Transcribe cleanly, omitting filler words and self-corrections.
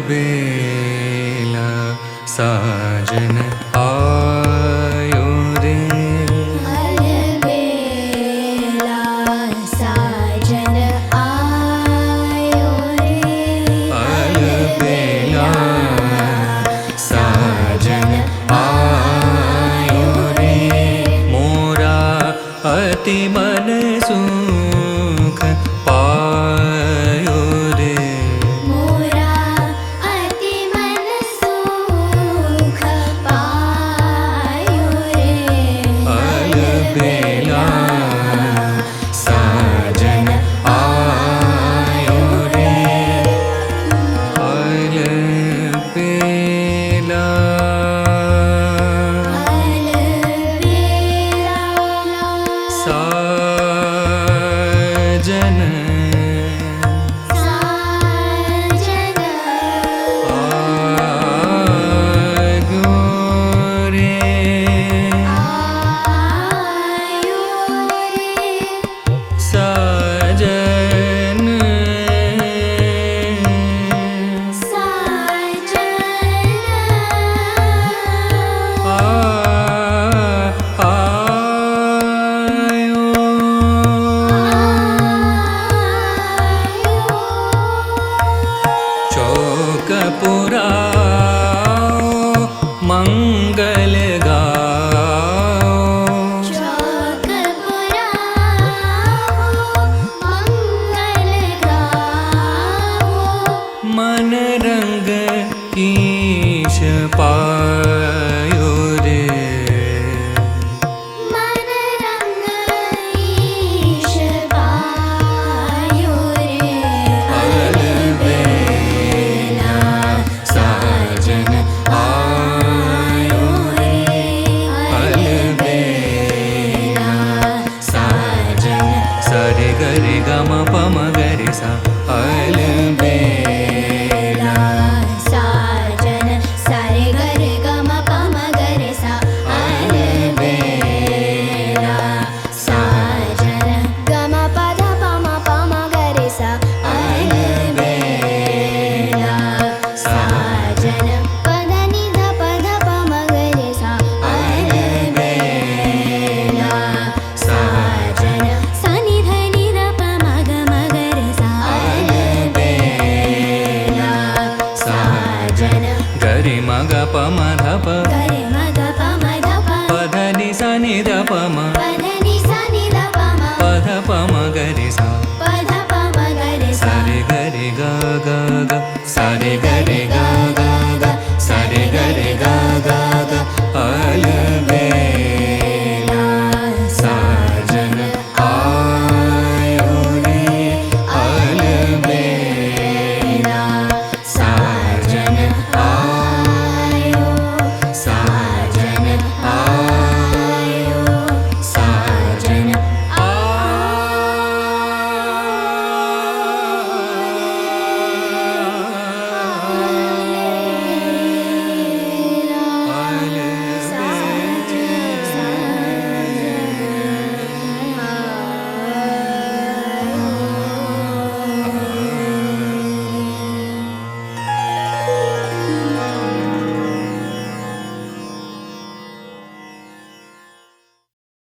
अलबेला साजन आयो रे, अलबेला साजन आयो रे, अलबेला साजन आयो रे, मोरा अति मन सुख पायो रे, मोरा अति मन सुख पायो रे, अलबेला साजन आयो रे, अलबेला अलबेला साजन साजन आयो रे, आयो रे, साजन चौक पुराओ मंगल गाओ, चौक पुराओ मंगल गाओ, मन रंग ईश पायो रे, मन रंग ईश पायो रे, अलबेला साजन आयो रे, अलबेला साजन सरे गरे गम पम गरे सा, अलबेला साजन सारे गरे गम पम गरे सा, अलबेला साजन गम पद पम पम गरे सा, अलबेला साजन पद निध पद पम गरे सा, अलबेला साजन सनि धनि ध पम गम गरे सा, अलबेला साजन गरि मग पम धप गरे मग पम ध प पध नि सा नि ध पम पद नि सा नि ध पम पध पम गरि सा, पद पम गरे सा, सारे गरे ग ग ग, सारे गरे ग ग